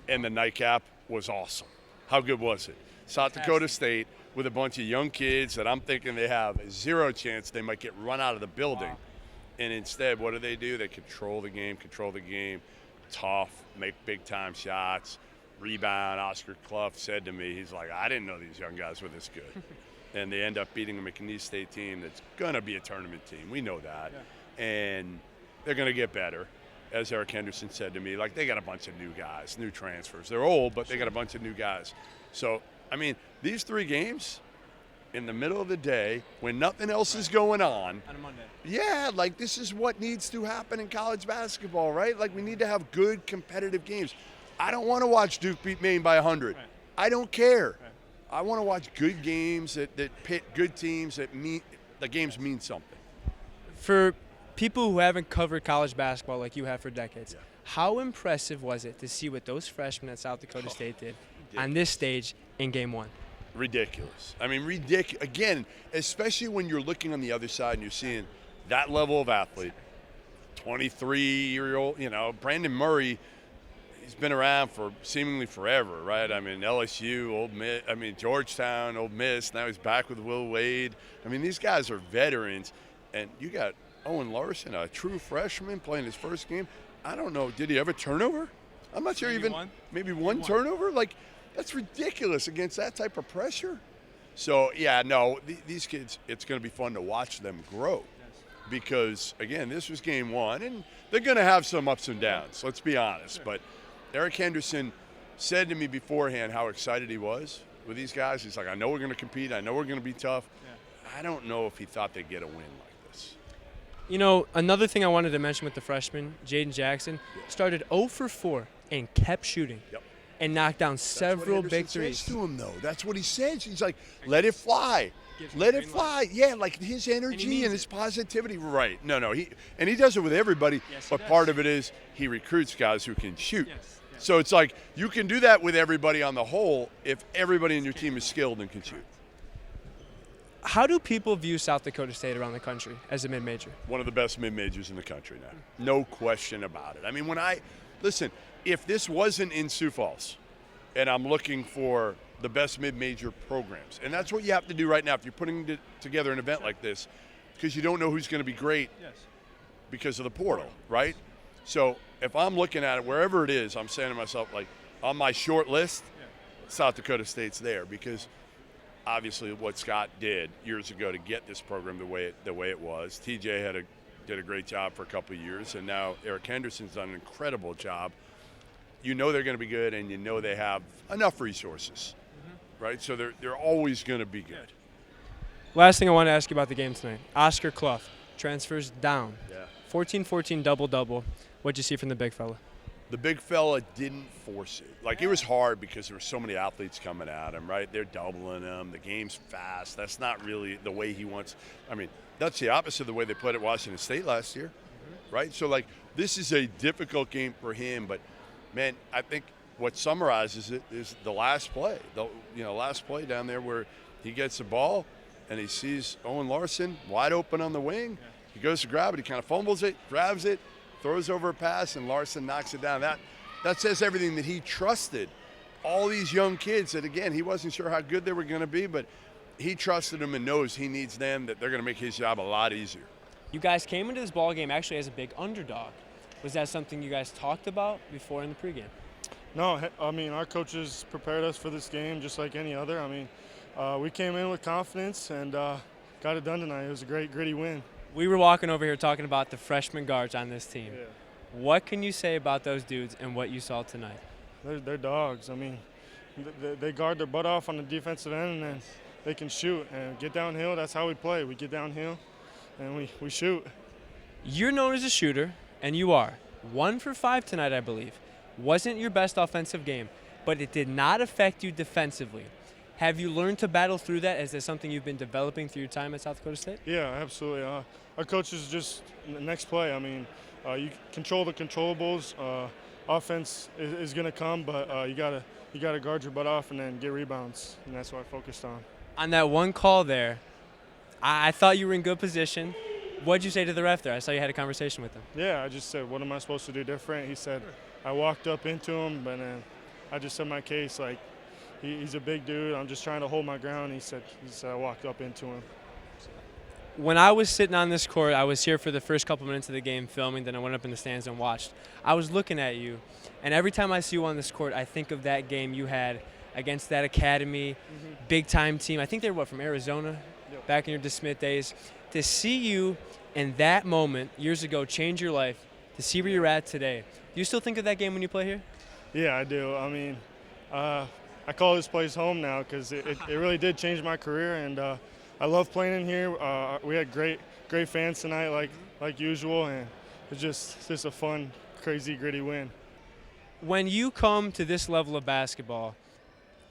And the nightcap was awesome. How good was it? South Dakota State with a bunch of young kids that I'm thinking they have a zero chance they might get run out of the building. Wow. And instead, what do? They control the game, tough, make big-time shots, rebound. Oscar Cluff said to me, he's like, I didn't know these young guys were this good. And they end up beating a McNeese State team that's going to be a tournament team. We know that. Yeah. And they're going to get better. As Eric Henderson said to me, like, they got a bunch of new guys, new transfers. They're old, but they got a bunch of new guys. So, I mean, these 3 games in the middle of the day when nothing else is going on a Monday. Yeah, like, this is what needs to happen in college basketball, right? Like, we need to have good competitive games. I don't want to watch Duke beat Maine by 100. Right. I don't care. Right. I want to watch good games that pit good teams that the games mean something. For people who haven't covered college basketball like you have for decades, how impressive was it to see what those freshmen at South Dakota State did on this stage in Game 1? Ridiculous. I mean, ridiculous. Again, especially when you're looking on the other side and you're seeing that level of athlete, 23-year-old, Brandon Murray, he's been around for seemingly forever, right? I mean, LSU, Georgetown, Ole Miss. Now he's back with Will Wade. I mean, these guys are veterans. And you got Owen Larson, a true freshman, playing his first game. I don't know. Did he have a turnover? I'm not sure. Maybe one turnover? Like, that's ridiculous against that type of pressure. So, these kids, it's going to be fun to watch them grow. Because, again, this was Game 1, and they're going to have some ups and downs, let's be honest. Sure. But Eric Henderson said to me beforehand how excited he was with these guys. He's like, I know we're going to compete. I know we're going to be tough. Yeah. I don't know if he thought they'd get a win like this. Another thing I wanted to mention with the freshman, Jaden Jackson, started 0 for 4 and kept shooting. Yep. And knocked down several big threes. Says to him, though. That's what he says. He's like, let it fly. Let it fly. Yeah, like his energy and his positivity. Right. No. He does it with everybody, but part of it is he recruits guys who can shoot. Yes. So it's like you can do that with everybody on the whole if everybody in your team is skilled and can shoot. How do people view South Dakota State around the country as a mid-major? One of the best mid-majors in the country now. No question about it. I mean, listen, if this wasn't in Sioux Falls and I'm looking for the best mid-major programs, and that's what you have to do right now if you're putting together an event like this, because you don't know who's going to be great because of the portal, right? So if I'm looking at it, wherever it is, I'm saying to myself, like, on my short list, South Dakota State's there because – obviously, what Scott did years ago to get this program the way it was. TJ did a great job for a couple of years, and now Eric Henderson's done an incredible job. You know they're going to be good, and you know they have enough resources, right? So they're always going to be good. Last thing I want to ask you about the game tonight. Oscar Cluff transfers down. Yeah. 14-14 double-double. What'd you see from the big fella? The big fella didn't force it. Like, it was hard because there were so many athletes coming at him, right? They're doubling him. The game's fast. That's not really the way he wants. I mean, that's the opposite of the way they played at Washington State last year, right? So, like, this is a difficult game for him. But, man, I think what summarizes it is the last play. Last play down there where he gets the ball and he sees Owen Larson wide open on the wing. He goes to grab it. He kind of fumbles it, grabs it, throws over a pass, and Larson knocks it down. That says everything, that he trusted all these young kids that, again, he wasn't sure how good they were going to be, but he trusted them and knows he needs them, that they're going to make his job a lot easier. You guys came into this ball game actually as a big underdog. Was that something you guys talked about before in the pregame? No, I mean, our coaches prepared us for this game just like any other. I mean, we came in with confidence and got it done tonight. It was a great, gritty win. We were walking over here talking about the freshman guards on this team. Yeah. What can you say about those dudes and what you saw tonight? They're dogs. I mean, they guard their butt off on the defensive end, and then they can shoot and get downhill. That's how we play. We get downhill, and we shoot. You're known as a shooter, and you are. 1 for 5 tonight, I believe. Wasn't your best offensive game, but it did not affect you defensively. Have you learned to battle through that? Is that something you've been developing through your time at South Dakota State? Yeah, absolutely. Our coaches just next play. I mean, you control the controllables. Offense is going to come, but you gotta guard your butt off and then get rebounds, and that's what I focused on. On that one call there, I thought you were in good position. What'd you say to the ref there? I saw you had a conversation with him. Yeah, I just said, what am I supposed to do different? He said, I walked up into him, but I just said my case. Like, he's a big dude. I'm just trying to hold my ground. He said I walked up into him. When I was sitting on this court, I was here for the first couple minutes of the game filming, then I went up in the stands and watched. I was looking at you, and every time I see you on this court, I think of that game you had against that academy, big-time team. I think they were, from Arizona, back in your DeSmith days. To see you in that moment years ago change your life, to see where you're at today, do you still think of that game when you play here? Yeah, I do. I mean, I call this place home now because it really did change my career, and I love playing in here. We had great fans tonight, like usual, and it's just a fun, crazy, gritty win. When you come to this level of basketball,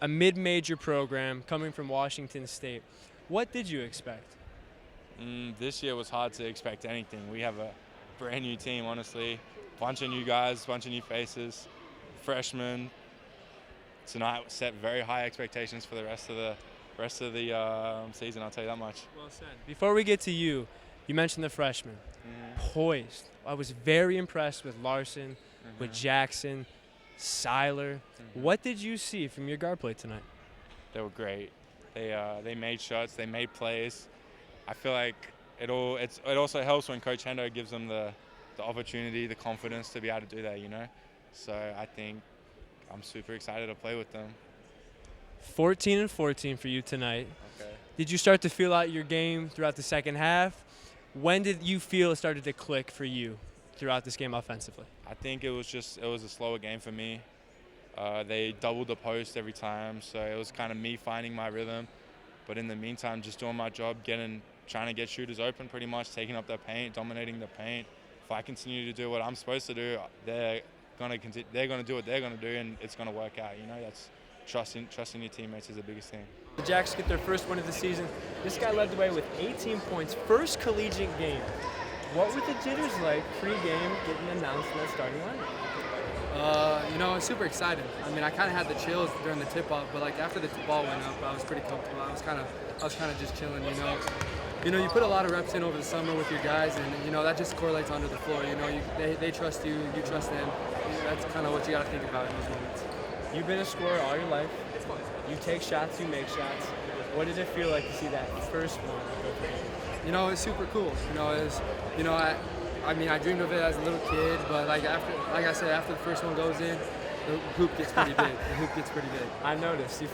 a mid-major program coming from Washington State, what did you expect? This year was hard to expect anything. We have a brand new team, honestly. Bunch of new guys, bunch of new faces, freshmen. Tonight set very high expectations for the rest of the season, I'll tell you that much. Well said. Before we get to you mentioned the freshmen. Poised. I was very impressed with Larson, with Jackson, Sayler. What did you see from your guard play tonight? They were great. They made shots, they made plays. I feel like it also helps when Coach Hendo gives them the opportunity, the confidence to be able to do that, you know? So I think I'm super excited to play with them. 14-14 for you tonight. Okay. Did you start to feel out your game throughout the second half? When did you feel it started to click for you throughout this game offensively? I think it was a slower game for me. They doubled the post every time, so it was kind of me finding my rhythm. But in the meantime, just doing my job, trying to get shooters open pretty much, taking up their paint, dominating the paint. If I continue to do what I'm supposed to do, they're gonna do what they're gonna do, and it's gonna work out. You know, that's trusting your teammates is the biggest thing. The Jacks get their first win of the season. This guy led the way with 18 points, first collegiate game. What were the jitters like pre-game getting announced in that starting lineup? It's super exciting. I mean, I kind of had the chills during the tip-off, but like after the ball went up, I was pretty comfortable. I was kind of just chilling. You put a lot of reps in over the summer with your guys, and that just correlates onto the floor. They trust you, you trust them. That's kind of what you got to think about in those moments. You've been a scorer all your life. You take shots, you make shots. What did it feel like to see that first one? It's super cool. I dreamed of it as a little kid, but like I said, after the first one goes in, the hoop gets pretty big. I noticed.